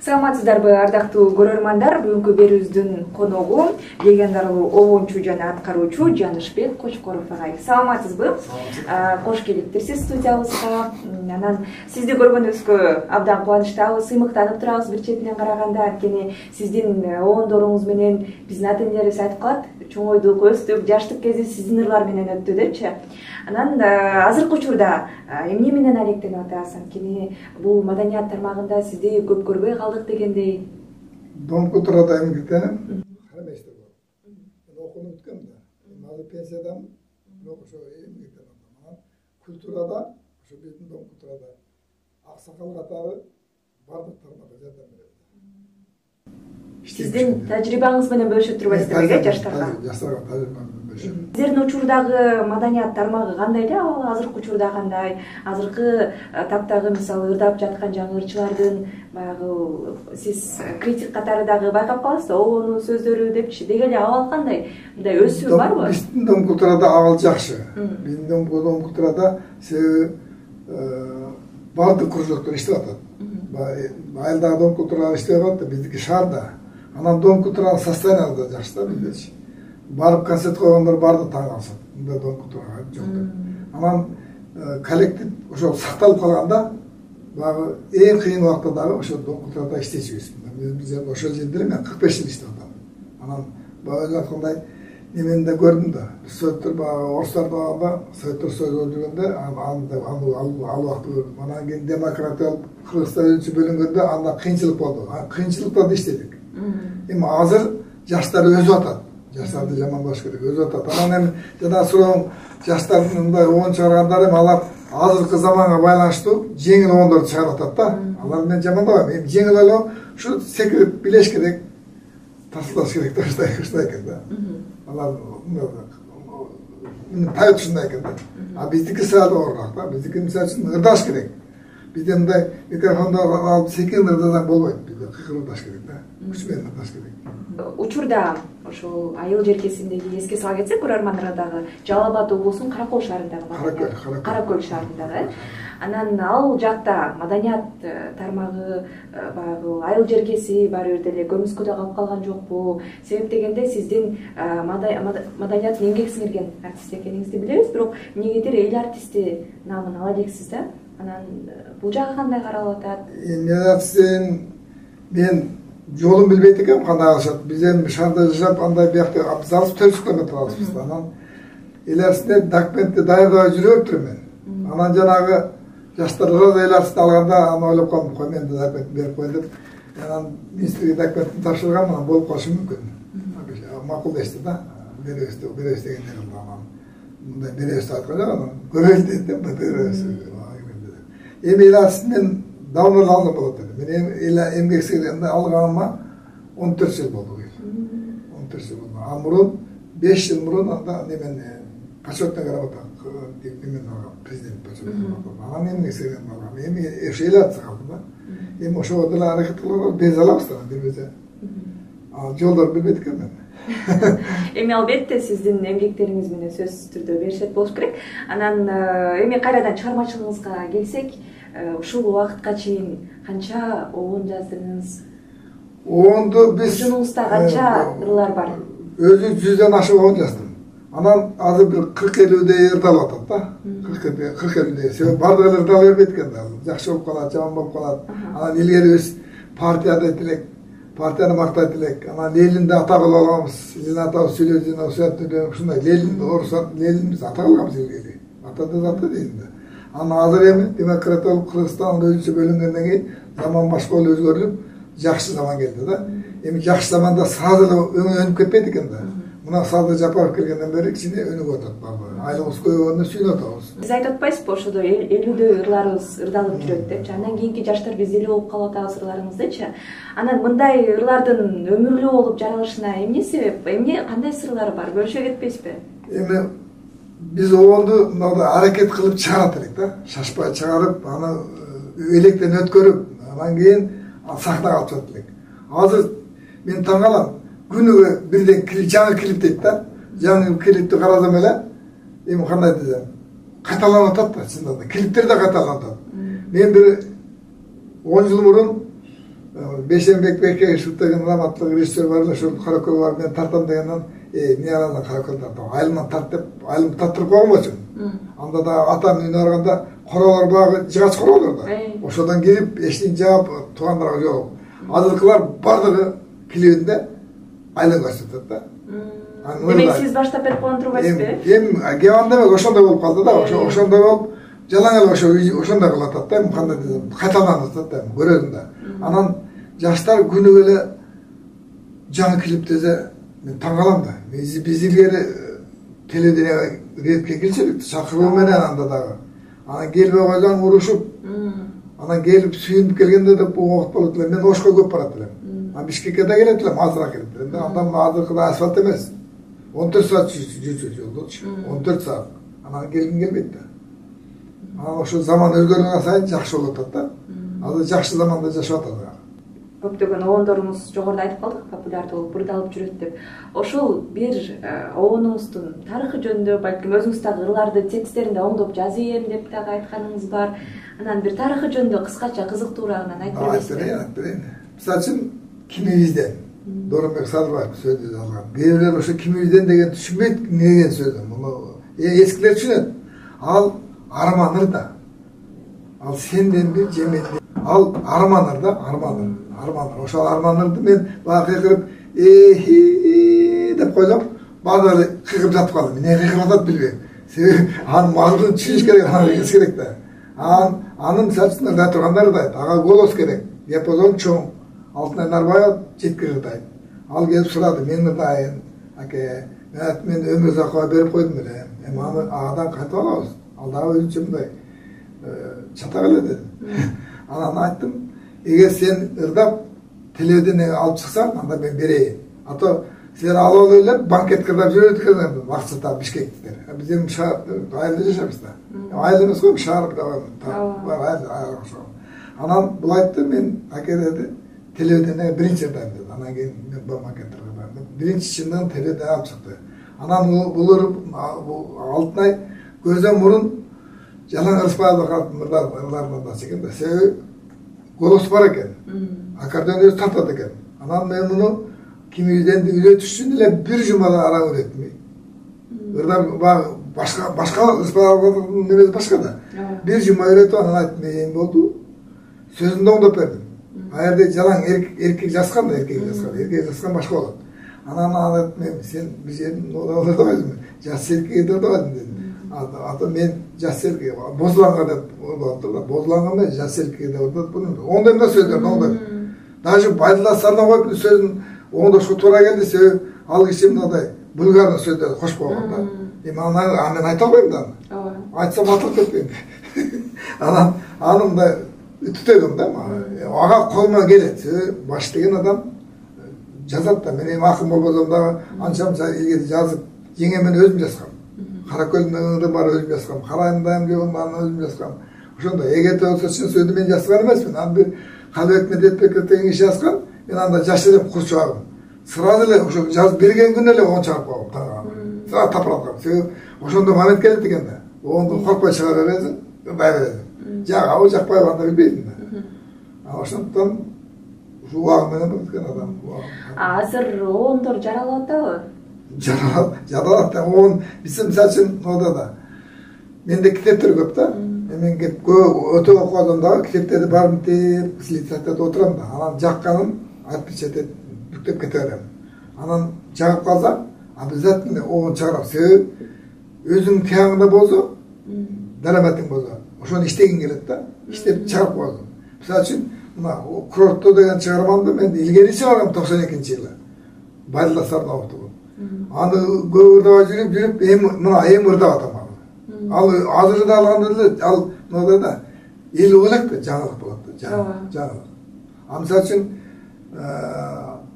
Саламатсыздарбы, ардактуу көрөрмандар? Бүгүнкү берүүбүздүн коногу легендаралуу обончу жана аткаруучу Жанышбек Кочкоров агай. Саламатсызбы? Кош келиптирсиз студиябызга. Анан сизди көргөнүбүзгө абдан кубанычтабыз, сыймыктанып турабыз бир четинен караганда. Анткени сиздин обондоруңуз менен биздин ата энелерибиз айтып калат, чоңойдук, өстүк, жаштык кези сиздин ырлар менен өттү депчи. Анан азыркы учурда эмне менен алектенип атасыз? Анткени бул маданият тармагында сизди көп көрбөй калдык дегендей. Домкутурада эмгектенем. Карабайсыздар. Мен окууну бүткөм да. Азыр пенсиядамын. Бирок ошо эмгектенем. Культурада, ошо биздин Домкутурада аксакал катары бардык тармакка жардам берет. Сиздин тажрыйбаңыз менен бөлүшүп турбайсыздар, жаштарга? Жаштарга тажрыйбамды бөлүшөм. Сиздердин учурдагы маданият тармагы кандай эле абалы, азыркы учурда кандай? Азыркы таптагы мисалы ырдап жаткан жаңы ырчылардын баягы сиз критик катары дагы байкап каласыз да, обонун сөздөрү депчи. Деги эле абал кандай? Мындай өсүү барбы? Биздин Домкутурада абал жакшы. Биздин Домкутурада бардык кружоктор иштеп атат. Айылдагы Домкутурада иштеп атат да, биздики шаарда. Анан Домкутуранын состояниясы да жакшы да биздечи. Барып концерт койгондор барды таң калышат. Мында Домкутурага жок деп. Анан коллектив ошо сакталып калганда баягы эң кыйын убакта дагы ошо Домкутурада иштечүбүз. Биз ошол жерде мен 45 жыл иштеп атам. Анан баягы айткандай немени да көрдүм да. Советтер баягы орустар багында советтер союзда жүргөндө ал убакты көрдүм. Анан кийин демократиялык Кыргызстан өзүнчө бөлүнгөндө анда кыйынчылык болду. Кыйынчылыкта да иштедик. Эми азыр жаштар өзүп атат. Жаштарды жаманбаш керек, өзүп атат. Анан эми жана сурооң жаштардын мындай обон чыгаргандар эми алар азыркы заманга байланыштуу жеңил обондорду чыгарып атат да. Алар мен жамандабайм. Эми жеңил эле ушу секирип билеш керек, тасылдаш керек деп ушундай экен да. Алар тайып ушундай экен да. А биздики сыяда оорураак да. Биздики мисалы үчүн ырдаш керек. Бизде мындай микрофондо алып секин ырдасаң болбойт. Бизде кыйкыр ырдаш керек да. Күч менен ырдаш керек. Учурда ошол айыл желкесиндеги эске сала кетсек, көрөрмандарга дагы Жалал Абад облусунун Каракөл шаарындагы Каракөл шаарындагы. Анан ал жакта маданият тармагы баягы айыл жеркеси баары бир деле көмүскөдө калып калган жокпу? Себеп дегенде сиздин маданияттын эмгек сиңирген артист экениңизди билебиз, бирок эмнегедир эл артисти наамын ала элексиз да. Анан бул жагы кандай каралып атат? Мен жолун билбейт экенмин, кандай алышат. Биз эми шаарда жашап, андай биякта биз алыс 400 километр алыспыз да. Анан эл артистине документти даярдабай жүрөптүр мен. Анан жанагы жаштар эл артистин алганда аны ойлоп калдым, кой мен документ берип коеюн деп. Анан министрге документти тапшыргам, анан болуп калышы мүмкүн. Макул дешти да. Беребиз дегенде анан мындай беребиз деп айткан жок, анан көрөйүн дедим, беребиз. Эми эл артистин мен давно алдым болот эле. Мен эмгек сиңиргенди алганыма 14 жыл болду. 14 жыл болду. А мурун 5 жыл мурун анда немен почетный грамота президент почетный грамота. Анан эмгек сиңирген алгам. Эми ошо эл артист калды да. Эми ошого деле аракет кылып без алабыз да бир-бирибизге. Ал жолдор билбейт экенмин. Эми албетте сиздин эмгектериңиз менен сөзсүз түрдө беришет болуш керек. Анан эми кайрадан чыгармачылыгыңызга келсек, ушул убакытка чейин канча обон жаздыңыз? Обонду биз жунуңузда канча ырлар бар? Өзү 100дөн ашык обон жаздым. Анан азыр бир 40-50дей ырдалып атат да. 40-50дей. Себеби бардык эле ырдала бербейт экен да. Жакшы болуп калат, жаман болуп калат. Анан илгери биз партияда этилек, партияны мактайт элек. Анан Ленинди ата кылып алганбыз. Ленин атабыз сүйлөдү, ушундай Ленин орусат, Ленин биз ата кылганбыз илгери. Атады заты дейм да. Анан азыр эми демократиялык Кыргызстан өзүнчө бөлүнгөндөн кийин заман башка эле өзгөрүп, жакшы заман келди да. Эми жакшы заманда саз эле өнүп кетпейт экен да. Мына Садыр Жапаров келгенден бери кичине өнүп атат баары. Айлыгыбыз көбөйгөндө сүйүнүп атабыз. Сиз айтып атпайсызбы, ошодо 50дөй ырларыбыз ырдалып жүрөт депчи. Андан кийинки жаштар биз эле болуп калып атабыз ырларыбыздычы. Анан мындай ырлардын өмүрлүү болуп жаралышына эмне себеп? Эмне кандай сырлары бар? Бөлүшө кетпейсизби? Эми биз обонду мындай аракет кылып чыгарат элек да. Шашпай чыгарып, аны электен өткөрүп, анан кийин сахнага алып чыгат элек. Азыр мен таң калам. Күнүгө бирден жаңы клип дейт да. Жаңы клипти карасам эле, эми кандай десем, кайталанып атат да, чындыгында. Клиптер да кайталанып атат. Мен бир 10 жыл мурун Бейшенбек Бекешев деген раматтык режиссер бар эле, ошол каракөл бар, мен тартам дегенден, эмне арадан каракөл тартам, айылымдан тарт деп, айылымды тартырып койгонмочу. Анда да атам үйүнө барганда королор багы жыгач королор да. Ошодон кирип, эшиктин жаап, туугандарга жолугуп. Азыркылар бардыгы килибинде айылын көрсөтөт да. Демек сиз баштап берип койгон турбайсызбы? Эми кебан демек ошондой болуп калды да, ошондой болуп, жалаң эле ошондой кылып атат да, кандай десем, кайталанып атат да, көрөсүң да. Анан жаштар күнүгө эле жаңы клип десе, мен таң калам да. Биз илгери телевидениеге редке келчүдүк, чакыруу менен анда дагы. Анан келбей койсоң урушуп, анан келип сүйүнүп келгенде де бул убакыт болот эле. Мен Ошко көп барат элем. Бишкекке да келет элем, азыраак келет элем. Андан азыркыда асфальт эмес. 14 saat жүрчү жолдочу. 14 saat. Анан келгин келбейт да. Анан ошо заман өзгөргөн сайын жакшы болуп атат да. Азыр жакшы заманда жашап атат. Көптөгөн обондорубуз жогоруда айтып калдык, популярдуу болуп бурдалып жүрөт деп. Ошол бир обонуңуздун тарыхы жөнүндө, балким өзүңүз дагы ырларды тексттеринде оңдоп жазайын деп дагы айтканыңыз бар. Анан бир тарыхы жөнүндө кыскача кызыктуураагынан айтып бересизби? Мисалы үчүн Кимибизден Доронбек Садырбаев сөзү жазган. Кээбирлер ошо Кимибизден деген түшүнбөйт, эмне деген сөз. Муну эскилер түшүнөт. Ал арманыр да. Ал сенден бир жеменден. Ал арманыр да, арманыр. Ошол арманырды мен бага кыйкырып деп койсом, баары кыйкырып жатып калдым. Эмне кыйкырып атат билбейм. Себеби анын мазмунун түшүнүш керек, аны билиш керек да. Анын сачында да тургандар да айт, ага голос керек. Диапазон чоң. Алтынай Нарбаева жеткирди айт. Ал келип сурады, мен ырдайын, аке, мен Өмүрзакова берип койдум эле. Эми аны агадан кайтып алабыз. Ал дагы өзүнчө мындай чатак эле деди. Анан айттым, эгер сен ырдап телевидениеге алып чыксаң, анда мен берейин. А то силер алып эле банкет кырдап жүрөт экен, вакытта Бишкектер. Биз эми айылда жашайбыз да. Айыл эмес го, шаар бар айыл. Анан бул айтты, мен аке деди, телевидениеге биринчи ырдайм деди. Анан кийин мен банкеттерге бардым. Биринчи чындыгын телевидениеге алып чыкты. Анан бул Алтынай көздөн мурун Жалаң Ырысбаевди карап ырларынан да чекен да. Себеби голос бар экен. Аккордеон өзү тартат экен. Анан мен муну Кимибизденди үйрөтүш үчүн эле бир жумада ара үйрөттүм. Ырдап башка Ырысбаевдин немеси башка да. Бир жума үйрөтүп анан айттым, эми болду. Сөзүн да оңдоп бердим. Аерде жалаң эркек жазган да, эркек жазган башка болот. Анан айттым, сен бир жерин ырдабайсыңбы? Жас эркек ырдабайсың дедим. Ата мен жас эркек, бозуланга деп ырдаттыр да, бозуланга эмес, жас эркек деп ырдаттым. Оңдойм да сөздөрүн оңдойм. Даже Байдыласарына коюп сөзүн оңдошко туура келди, себеби ал киши мындай булгардын сөздөрүн кошуп койгон да. Эми мен айта албайм да. Айтсам атылып кетпейм. Аны мындай түтөгөм да. Ага колума келет. Баш деген адам жазат да. Мен эми акын болбосом дагы анча илгери жазып, жеңемен өзүм жазгам. Каракөлдүн ыры бар өзүм жазгам. Карайымдайм деген аны өзүм жазгам. Ошондой эгерде болсо чын сөздү мен жазган эмесмин. Аны бир Калыбек Медетбеков деген киши жазган. Мен анда жаш элем, кур чыгабым. Сразу эле ошо жазып берген күнү эле он чыгарып койгом таңга. Сразу тапыраткам. Себеби ошондо момент келет экен да. Онду коркпой чыгара бересиң, ырдай бересиң. Жагабы жакпайбы анда билбейсиң да. Ошондон ушу убагы менен өткөн адам. Азыр обондор жаралып атабы? Жаралат да. Биз мисалы үчүн мода да. Менде китептер көп да. Мен өтө окуган дагы китептерди барып деп, лицейтте отурам да. Анан жакканын отпечатать бүктөп кете берем. Анан жагып калсам, обязательно оон чыгарам. Себеби өзүң тиягыңда болсо, дараматың болсо, ошону иштегиң келет да. Иштеп чыгарып коесуң. Мисалы үчүн, мына Курортто деген чыгармамды мен илгери чыгаргам 92-жылы. Байдыласарына окутуп. Аны көп ырдабай жүрүп, эми ырдап атам. Ал азыр да алганда эле ал мындай да эл ойлойт да, жаңылык болот да, жаңылык. Мисалы үчүн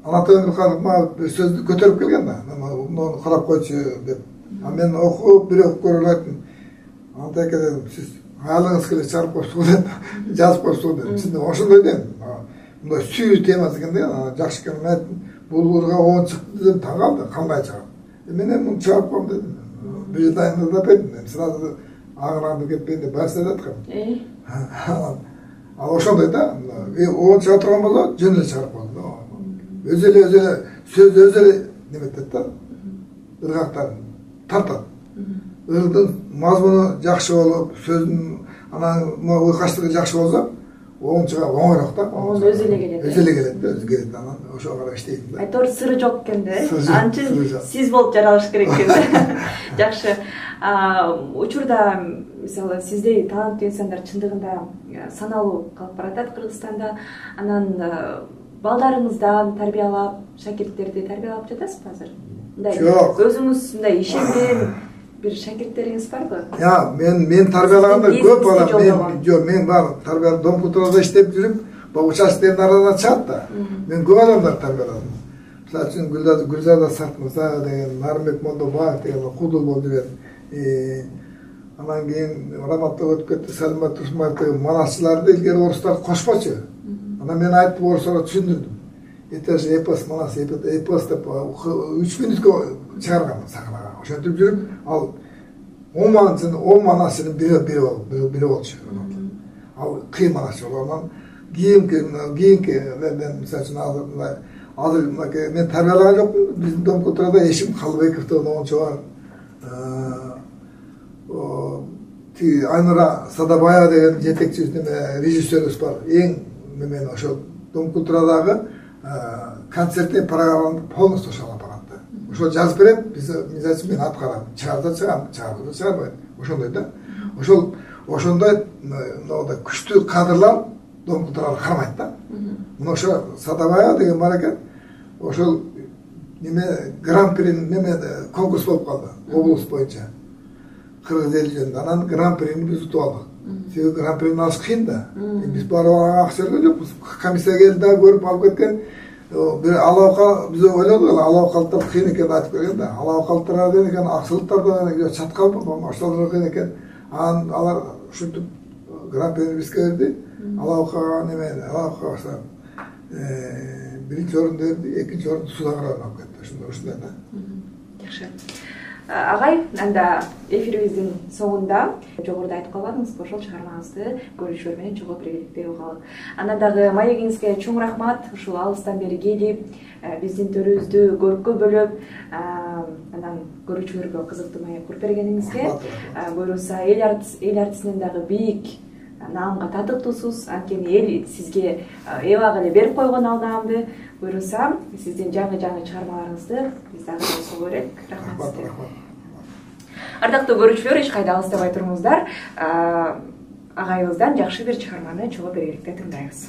Анатолий Михайлов мага бир сөздү көтөрүп келген да, муну карап койчу деп. Мен окуп, бир окуп көрүп айттым. Антеке дедим, сиз аялыңыз келе чыгарып коюпсуз деп, жазып коюпсуз деп. Сиз ошондой дедим. Мындай сүйүү темасы экен да, жакшы экен. Мен бул ырга оон чыкты дедим, таң калды, кандай чыгат. Мен эми муну чыгарып коем дедим. Bir dayımda da benim. Sırada ağırlandı ketmeyince başta da tıkım. Ал ошондой да, onu чыга турган болсо жөн эле чыгарып коет. Сөз өзү эле неметет да. Ыргактарын тартат. Ырдын мазмуну жакшы болуп, сөздүн анан уйкаштыгы жакшы болсо, onu чыга оңойрок да. Onu өзү эле келет. Өзү эле келет да, өзү келет. Анан ошого карап иштейт да. Айтор сыры жок экен да. Анчы сиз болуп жаралыш керек экен да. Жакшы. Учурда мисалы сиздей таланттуу инсандар чындыгында саналуу калып баратат Кыргызстанда. Анан балдарыңыздан тарбиялап, шакирттерди тарбиялап жатасызбы азыр? Жок. Өзүңүз мындай ишенген бир шакирттериңиз барбы? Мен тарбиялаганда көп бала, мен бар тарбия Дом культурада иштеп жүрүп, участоктердин арасынан чыгат да. Мен көп адамдар тарбияладым. Мисалы үчүн Гүлзада Сартмырза деген, Нарымбек Молдобаев деген кудул болуп жүргөн. Анан кийин Раматтан өтүп кетти, Салимат Турсунбаев деген манасчыларды илгери орустар кошпочу. Анан мен айтып орустарга түшүндүрдүм. Это же эпос, манас эпос деп 3 мүнөткө чыгарган сахнага. Ошентип жүрүп, ал 10 манасчынын бири болчу. Ал кыйын манасчы болуп, анан кийинки мен мисалы үчүн азыр мен тарбиялаган жокмун. Биздин Дом культурада Эшим Калыбеков деген оңчу бар. Айнура Садабаева деген жетекчибиз режиссерибиз бар. Эң мен ошо Дом культурадагы концерттин программаны полностью ошого алып барат да. Ошо жазып берет, биз мен аткарам. Чыгарда чыгам, чыгарбайт, чыгарбайт. Ошондой да. Ошондой күчтүү кадрлар Дом культурага кармайт да. Мына ошо Садабаева деген бар экен. Ошол гран-при конкурс болуп калды облус боюнча. Кыргыз эл жөнүндө. Анан гран-прини биз утуп алдык. Себеби гран-прини алыш кыйын да. Биз барып акча берген жокпуз. Комиссия келди да, көрүп алып кеткен. Бир алака биз ойлодук, алакалыктар кыйын экен айтып берген да. Алакалыктар деген экен, аксылыктар да чаткал ошолор экен экен. Анан алар ушинтип гран-прини бизге берди. Алакага биринчи орунду берди, экинчи орунду Судагырга алып кетти. Ушундай да. Жакшы. Агай, анда эфирибиздин соңунда жогоруда айтып калбадыңызбы, ошол чыгармаңызды көрүүчүлөр менен чогуу биргеликте угалы. Анан дагы маегиңизге чоң рахмат, ушул алыстан бери келип, биздин төрүбүздү көрккө бөлүп, анан көрүүчүлөргө кызыктуу маек куруп бергениңизге, буюрса эл артисинен дагы бийик наамга татыктуусуз, анткени эл сизге эбак эле берип койгон ал наамды. Буюрса сиздин жаңы чыгармаларыңызды биз дагы болсо көрөк. Рахмат. Ардактуу көрүүчүлөр, эч кайда алыстабай туруңуздар. Агайыбыздан жакшы бир чыгарманы чогуу бергиликте тыңдайбыз.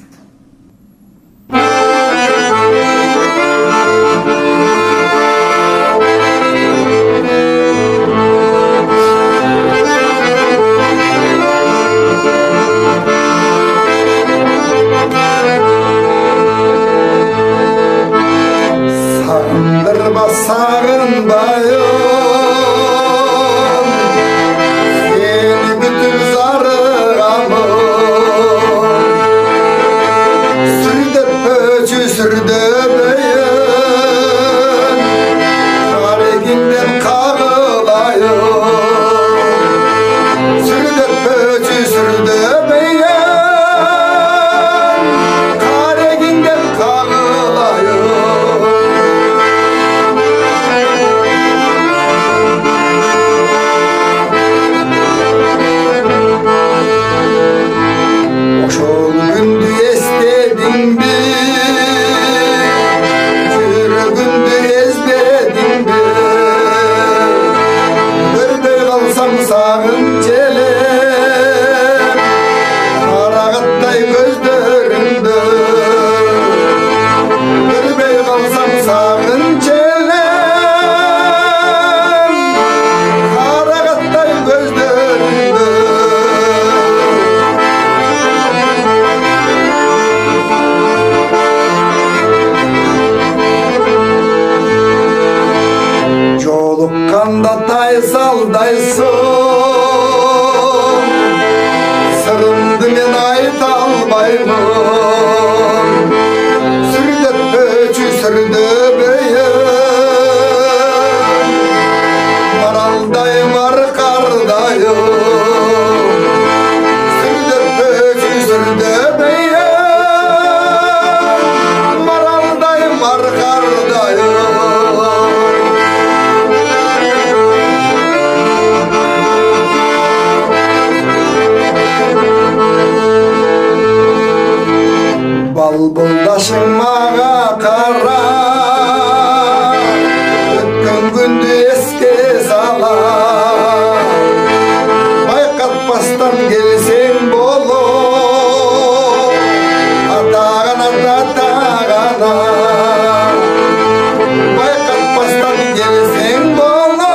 Sürde Başın mağa kara, ötken gündü eske sala. Bayqatpastan gelsen bolu, atağana tatağana. Bayqatpastan gelsen bolu,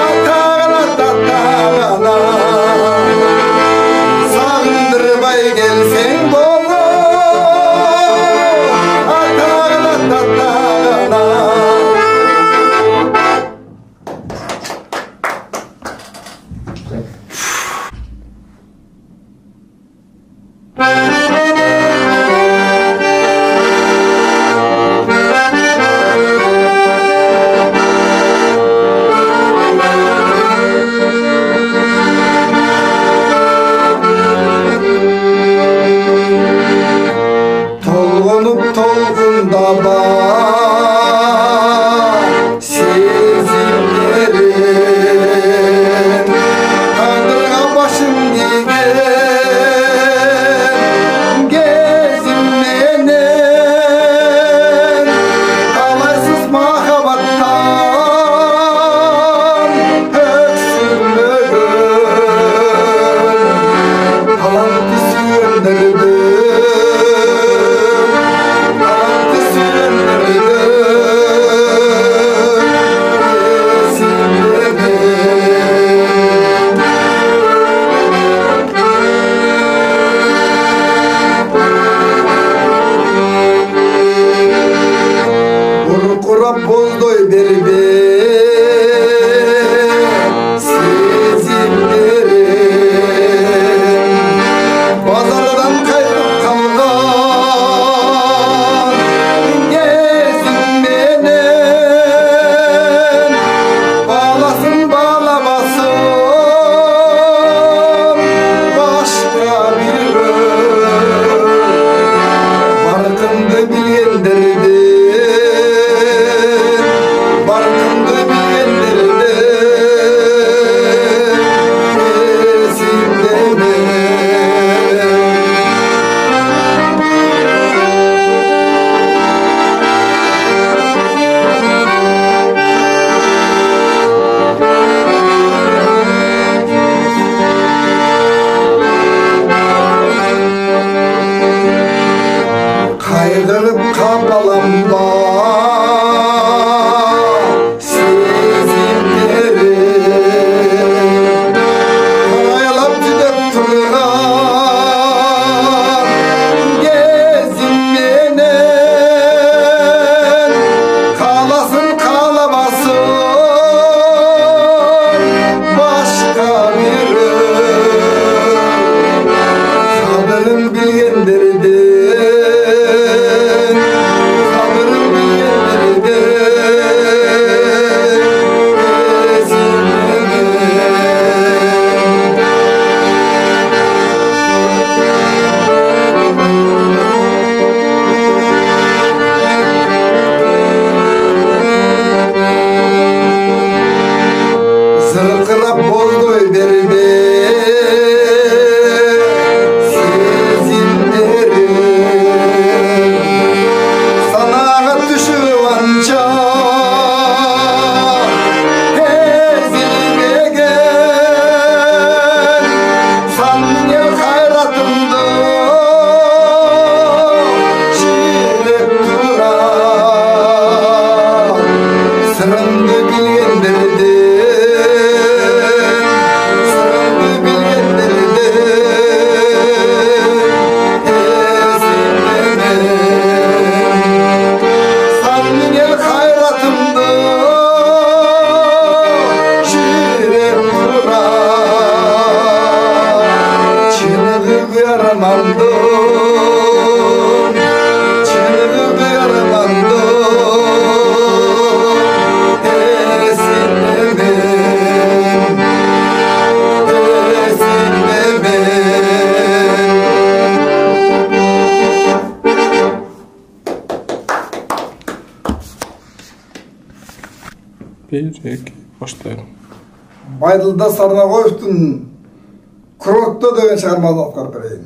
atağana tatağana. Sağındırmay gelsen bolu, atağana tatağana. Tolğunup tolğunda var sezimlerim. Tandırga başım digen gezimlenen. Kalaysız mahabattan öksürmөгөн. Talanty süýendirdi. Kurkurap bozdoy berbe sezimlerim. Bazardan kayıp kalgan gezimlenen. Bağlasın bağlamasın başka bir barkındı bilyendirdi. Barkındı bilyendirdi. Esimdeme. Kaygırıp kapalanma sezimlerim. Karayalap gidip turgan gezimlenen. Kalasın kalamasın başka biri. Sanırım bilyendirdi. Zırkırap bozdoy berbe sezimlerim. Sanağa düşüp anca ezilmegen. Sanmıyor hayratımda çilep duran. Sırrımdı bilyendirdi. Sırrımdı bilyendirdi. Esimlemen. Sanmıyor hayratımda çilep duran. Çınıgı yaramandım. Çınıgı yaramandım. Esimlemen. Bir, iki, başlayalım. Байдылда Сарнағоевтың «Кротто» деген шығарманы оқып берейін.